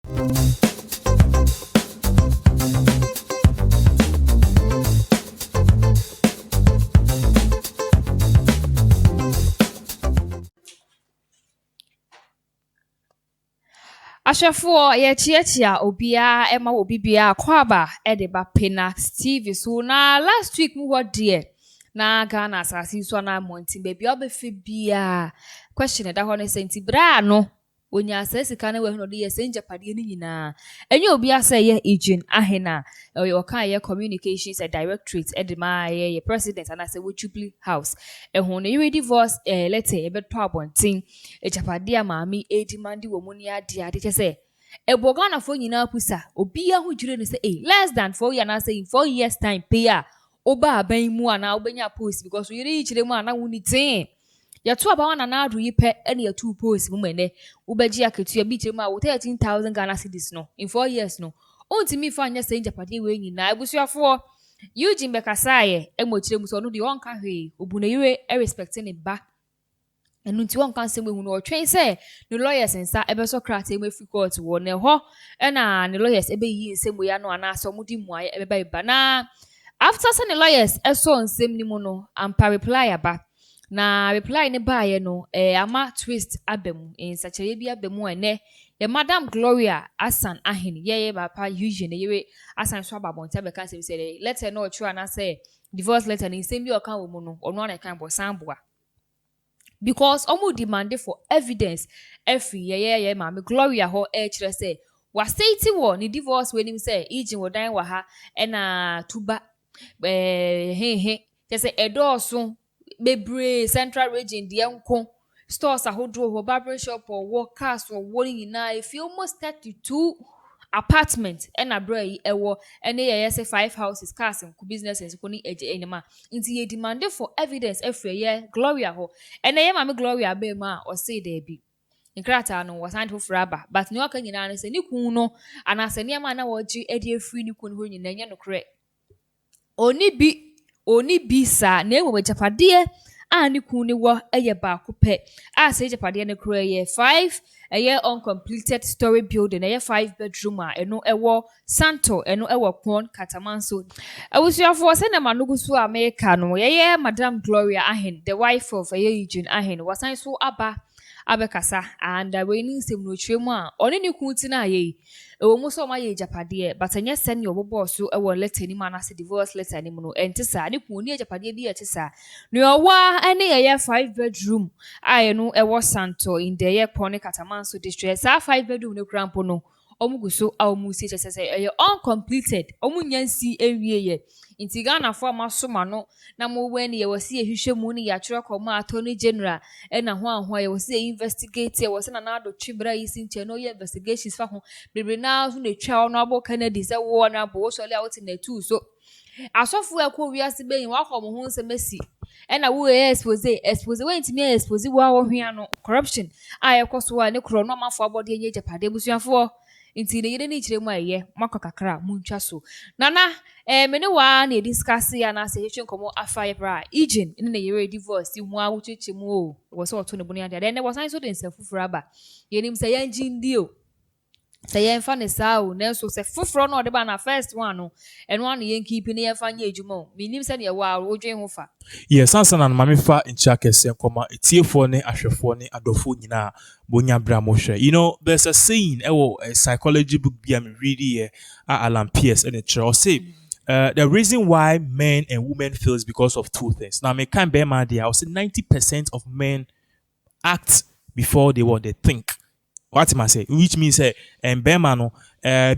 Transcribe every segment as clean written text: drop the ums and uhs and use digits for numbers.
Ashafo ye chia obia ema obibia kwaba edeba Pinax TV so na last week mu what dear na Ghana asasi so na monti baby obefe bia question da ho ne senti bra no onya asasika na we no de senja pade ni nyina enye obia say ye Eugene Arhin o kan ye communications and directorate edema ye president and say Wuchubli house ehun no you divorce letter e beto abontin ejapade amaami edimandi wo mu ni ade che Ghana fo nyina pusa obia ho jire ne say less than 4 years na say 4 years time pay oba aban mu ana obenya post because we reach them ana woni tin ya to aba wana na adu yipe ene ya 2 post mu mene ubeji aketua bi chire ma wo 13,000 Ghana cedis no in 4 years no ontimi fa anya say japade we nyina ebusuafo Eugene bekasaye emochire mu so no de won ka hwe obuna yire respecting ne ba enu nti won kan se mu no otwen se ne lawyers nsa ebeso krata emu free court wo ne ho na ne lawyers ebe yi nsemu ya no ana so mudi mu aye ebe ba na after some lawyers eso nsem ni mu no ampa reply aba na reply ne ba ye no ama twist abem in such a bi abem ene ye Madam Gloria Asan Ahin ye papa Eugene ye Asan so ababonta be kan say let her know true na say divorce letter ni nsem bi o kan wo mu no ono na kan bo samboa because omo demand for evidence every ye mama Gloria ho kire say was state wo ni divorce when him say Eugene wo dan wa ha na tuba just say edoso bebre central region de enko stores ahodo ho barber shop or workers or woni na if you almost 32 apartment na bra yi ewo ene ye say 5 houses cars and businesses ko ni eje enema nti ye demand for evidence every year Gloria ho ene ye mama Gloria be ma o say there be nkrata no was hand for rubber but ni waka nyina na say ni kun no anase ne ma na wo ji edi afri ni kun ho nyina nya no kre oni bi sa na enwo japade ani kun ni wo eye ba ko pe say japade ne kro ye 5 uncompleted story building 5 bedroom eno ewo santo eno ewo kwon katamanso awusuafo se na manugusu America no ye Madam Gloria Arhin the wife of Eugene Arhin wasan so abekasa and we ni nsem no twemu a oni ni kun ti na ye ewo mu so ma ye japade but anya sen yo bobo so ewo letter ni ma na se divorce letter ni mu no entisa ni kun ni japade bi etisa no wa ene ye 5 bedroom eno ewo santo in the ye pone katamanso district sa 5 bedroom no krampo no omuguso a omusi chese uncompleted omunyansi ewie ye inti Ghana for masoma no na mo weni ye wasi ehwehwe mu ni ya kire koma attorney general na ho ye wasi investigate ye wasi na ado twibra yi sinche no ye investigations fa ho bebre na so na twa no abo Canada se wo na bo so le out na tu so asofu ekwo wiase be yin wa ko mo ho nsemesi na wo expose we ntimi expose wo awo hwea no corruption ayekoso a ne kro no mafo abode nye japade busuafo inti ne yire ni kire mu aye makwa kakra muntwa so nana mene wa na discuss ya na se hwehwe komo afa bra Eugene ne yire divorce mu a wucheche mu o wo so to ne bonu ade then was so den sefufura ba yenim se yanji ndi o se yen fa ne sa o na so se fufuro no de ba na first one no eno an yen keep ne yen fa nya ejuma o minim se ne wa odwen ho fa yes ansana na mame fa ncha kese koma etiefo ne ahwefo ne adofo nyina bonya bra mo hwe there's a saying a psychology book bi am read here Alan Pierce and it say the reason why men and women fails because of two things. Now me can bear my idea. I'll say 90% of men act before they think. What am I say? Which means and Bemano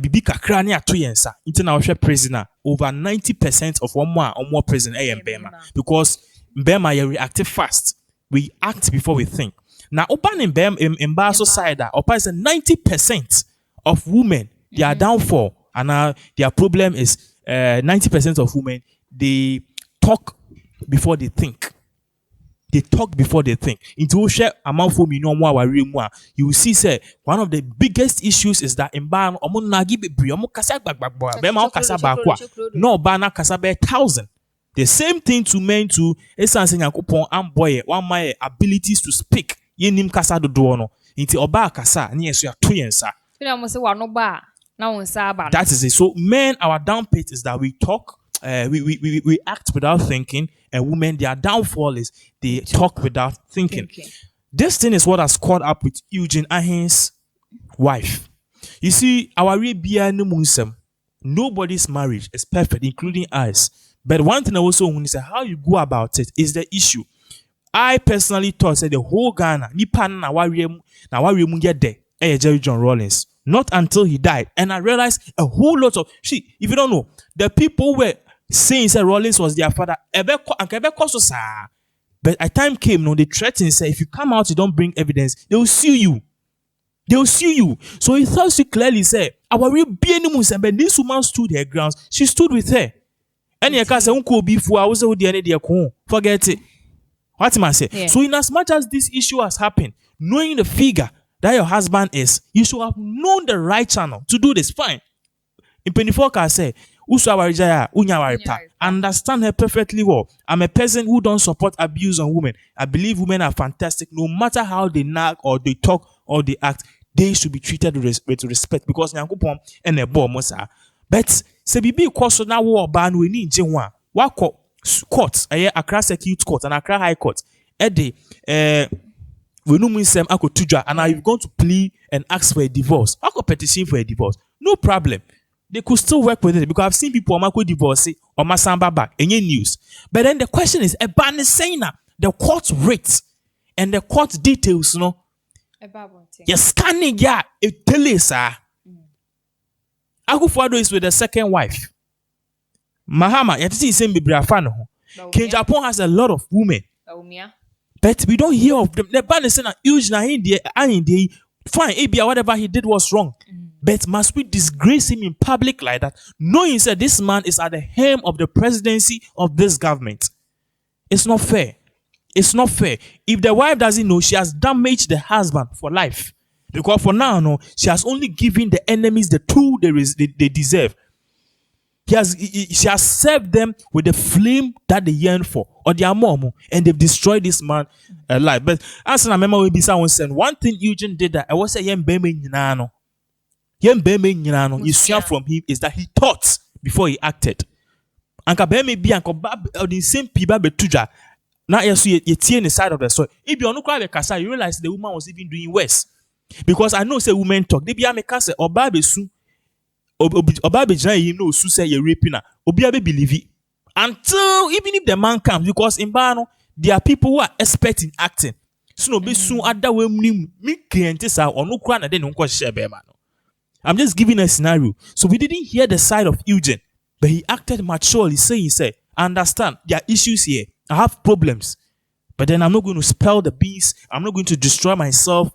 bibi kakra ne ato yensa. Inti na ohwe prisoner over 90% of one more prison and Bema because Bema you react fast. We act before we think. Now open in Bem in bar society open 90% of women they are down for and their problem is 90% of women they talk before they think. They talk before they think. Into share amount for me no more you will see say one of the biggest issues is that in ban omo nagi bebre omo kasa gbagba be ma kasa ba kwa no ba na kasa be 1,000. The same thing to men to essence yakopon am boy one my abilities to speak yenim kasa dodo no into oba kasa na yeso ya to yensa Pina mo se wa no ba na won sa ba. That is it. So men, our downpit is that we talk, we act without thinking, and women, their downfall is they talk without thinking. This thing is what has caught up with Eugene Arhin's wife. You see, our Arabia no munsem. Nobody's marriage is perfect, including ours. But one thing I also want to say, how you go about it is the issue. I personally thought that the whole Ghana, nipa na wari mu get there, Jerry John Rawlings. Not until he died, and I realized a whole lot of if you don't know, the people were saying that Rawlings was their father. But a time came, no, they threatened, say if you come out, you don't bring evidence, they will sue you. They will sue you. So he thought she clearly said, our real being, but this woman stood her grounds. She stood with her. And you can't say, "Uncle, before I was with the end, forget it." What am I saying? Yeah. So in as much as this issue has happened, knowing the figure that your husband is, you should have known the right channel to do this. Fine. In 24 can say, understand her perfectly well. I'm a person who don't support abuse on women. I believe women are fantastic. No matter how they nag or they talk or they act, they should be treated with respect because nyankopon and a bomb. But se bibi kwaso na wo ba no ni nje ho a wakọ court Accra Circuit Court and Accra High Court the Wenumunsem akotudwa and now you've gone to plea and ask for a divorce. Ako petition for a divorce. No problem. They could still work with it because I've seen people who divorce or masamba back any news. But then the question is, is saying that the court rates and the court details, you know. You're scanning, yeah, it tell you, sir. Akufo-Addo is with the second wife. Mahama, you see, same Bibrafano. King Japan has a lot of women. But we don't hear of them. The ban is saying that Eugene Arhin, fine, ABI, whatever he did was wrong. But must we disgrace him in public like that, knowing that this man is at the helm of the presidency of this government? It's not fair. It's not fair. If the wife doesn't know, she has damaged the husband for life. Because for now, no, she has only given the enemies the tool they deserve. She has served them with the flame that they yearn for, or their mom, and they've destroyed this man alive. But as I remember, one thing Eugene did that I was saying, you see from him is that he thought before he acted. Anka be be anka the same people betuja. Now you see you the side of the story. If you no cry you realize the woman was even doing worse. Because I know say women talk. They be a make say oba be su oba be jana him no su say you raping her. Obi be believe it. Until even if the man comes, because in Bano there are people who are expert in acting. So no be soon other way me client say or no cry na den no share be man. I'm just giving a scenario. So we didn't hear the side of Eugene, but he acted maturely, saying, I understand, there are issues here. I have problems. But then I'm not going to spell the beast. I'm not going to destroy myself.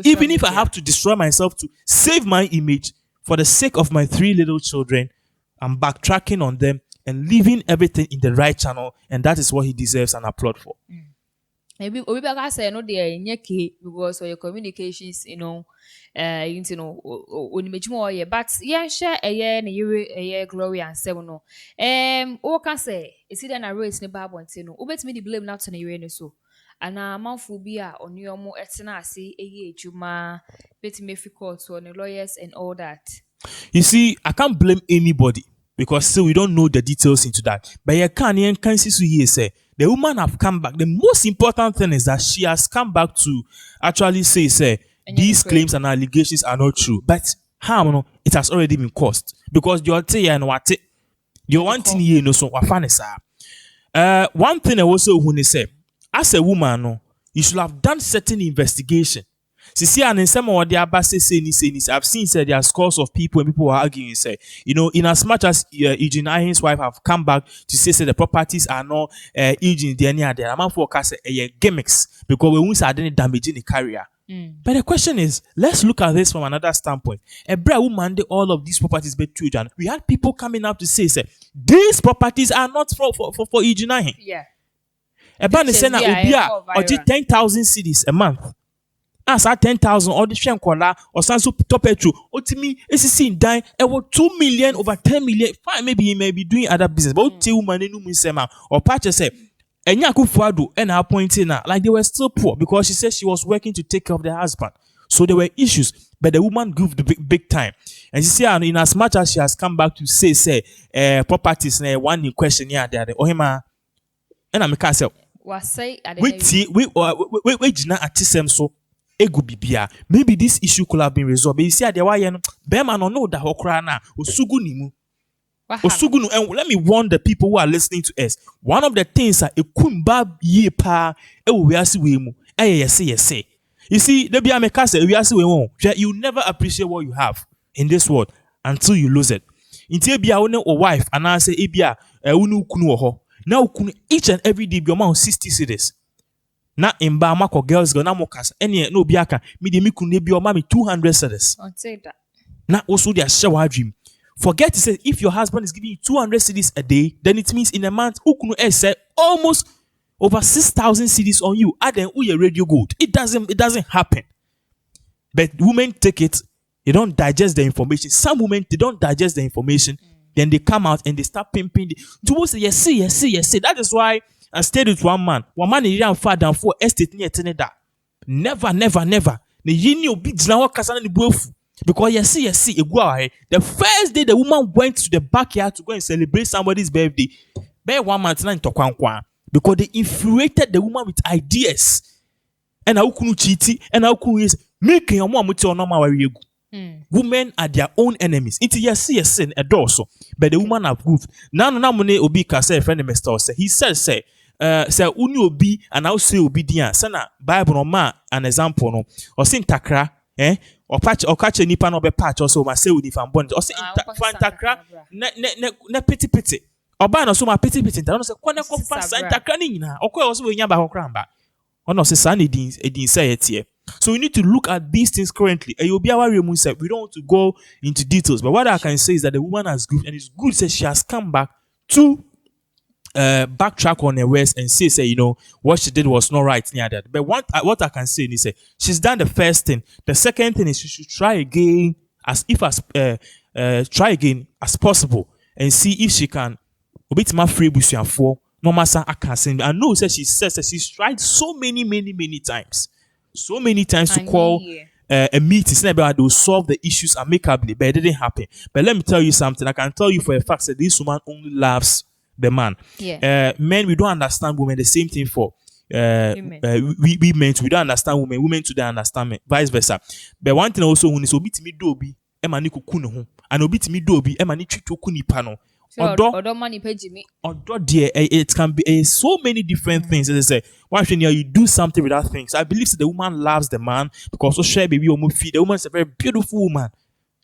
Even if I have to destroy myself to save my image for the sake of my 3 little children, I'm backtracking on them and leaving everything in the right channel. And that is what he deserves an applaud for. Maybe we say no there because of your communications, but yeah, share a year glory and seven no. What can say? Is it an race in the Bible and say no? Obet me the blame not on a so. And a month will be on your more etanasi a year juma bet me court on the lawyers and all that. You see, I can't blame anybody because still we don't know the details into that. But you can see say the woman have come back. The most important thing is that she has come back to actually say these claims and allegations are not true. But how it has already been caused because you're saying what you want in here no so one thing I also want to say, as a woman, you should have done certain investigation. See, and in some of the I've seen there are scores of people and people are arguing, in as much as Eugene Arhin's wife have come back to say the properties are not Eugene there, I'm for gimmicks because we won't have any damage in the career. But the question is, let's look at this from another standpoint. A bride woman did all of these properties but children. We had people coming up to say these properties are not for Eugene Arhin. Yeah. A band is saying that or 10,000 cedis a month. As at 10,000 or the Shankola or Sansu Topetru, ultimately, it's seen dying over 2 million, over 10 million. Fine, maybe he may be doing other business, but 2 million or Patcha said, and Akufo-Addo and her pointing out like they were still poor because she said she was working to take care of the husband. So there were issues, but the woman grew the big time. And you see, in as much as she has come back to say, properties, one in question, yeah, there, oh, him, and I'm a castle. We Gina at so egu bibia. Maybe this issue could have been resolved. But you see, the why Bema no know that Hokrana Osugu nimu. Osugunu, and let me warn the people who are listening to us. One of the things a kumba ye pa we are see yes. You see, the be a we are see you never appreciate what you have in this world until you lose it. Until be a wife and I say ebia unu kunu ho. Now kunu each and every day be amount 60 cities. Na imba mako girls go na mokas any no biaka me de me kunu be o mami 200 cities. I'll say that. Na also their shower dream. Forget to say if your husband is giving you 200 cedis a day, then it means in a month, ukunu say almost over 6,000 cedis on you. Add then your radio gold. It doesn't happen. But women take it, they don't digest the information. Some women they don't digest the information, then they come out and they start pimping. To say yes. That is why I stayed with one man. One man is young father for estate near Teneda. Never. The yini obi jina kasana ni bofu. Because you see, the first day the woman went to the backyard to go and celebrate somebody's birthday, one month because they infuriated the woman with ideas. And how could cheat? And how could is making your mom with your normal women are their own enemies. It's yes, and a dorsal, but the woman approved. Now, money obi say friend Mr. He says, say uni obi and I'll say obedient. Sana Bible no ma an example no or sin takra, or patch or catch a nipa no be patch also ma say if I'm born or say fantakra ne pity or ban also ma pity no say kwana ko fantakra ni nyina okwa also we nya ba hokra no say san edin say it here. So we need to look at these things currently. And you'll be our we don't want to go into details, but what I can say is that the woman has good and it's good that she has come back to backtrack on her words and say what she did was not right near that. But what I can say is she's done the first thing. The second thing is she should try again try again as possible and see if she can obit my free bush for no matter I can say. I know she says that she's tried so many times. So many times to call a meeting they will solve the issues amicably, but it didn't happen. But let me tell you something. I can tell you for a fact that this woman only loves the man. Men, we don't understand women. The same thing for we men too. We don't understand women too, they understand men. Vice versa. But one thing also when it's obi timi dobi ema ni kuku ne ho and obi timi dobi ema ni twitwo kunipa no odo money pay Jimmy odo there it can be so many different things. As I say, why should you do something with that things? I believe that the woman loves the man because so share baby omo feed. The woman is a very beautiful woman.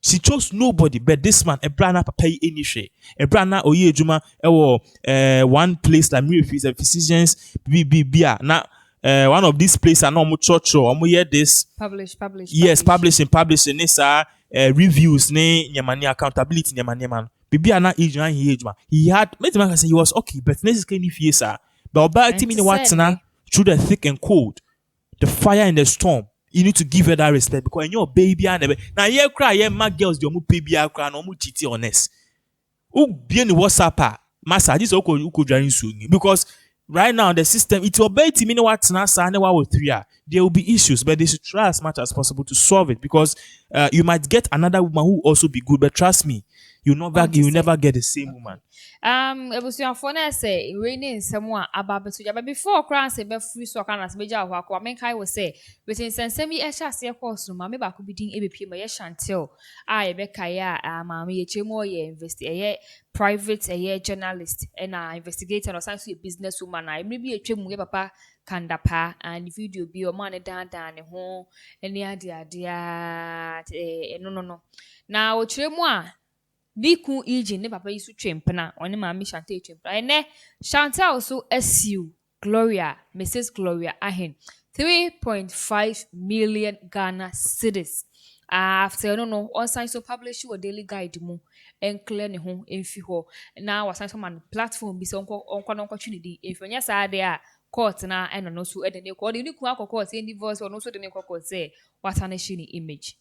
She chose nobody but this man. A brana papa any share. A brana oye juma one place like me is a physicians bia na one of these places are not church or hear this publish publishing this reviews ne nyamani accountability nyamani man bibia na Eugene Arhin he had made man say he was okay but next can if yes but about team in what na through the thick and cold, the fire and the storm, you need to give her that respect because in your baby and now you cry my girls the baby cry no mu titi honest who be in WhatsApp massa this uko join soon because right now the system it obey team in what na sa ne wa 3 there will be issues but they should try as much as possible to solve it because you might get another woman who also be good but trust me you never get the same woman. Ebusuafo na say we ni nsem a ababeto ja before crown say be free so kana se beja ho akwa men kai we say wetin nsem yi ehya ase course no ma me ba ko bidin ebepie ma ye chantel a ye be kai a ma me ye chemo ye private journalist and investigator no science business woman na me bi etwemu ye papa kandapa and video bi o man dan ne ho eni ade no na o chemu a Biku Eugene ne papa yisu twempena one maami Chantel twempena ene Chantel also SU Mrs. Gloria Arhin 3.5 million Ghana cedis after no on sign so publish your daily guide mu and clear ne ho emfi ho na wasan so man platform bi so onko trinity emfonya saa de a court na eno no so ede ne ko de ni ku akọ court any divorce or no so de ne court say what an image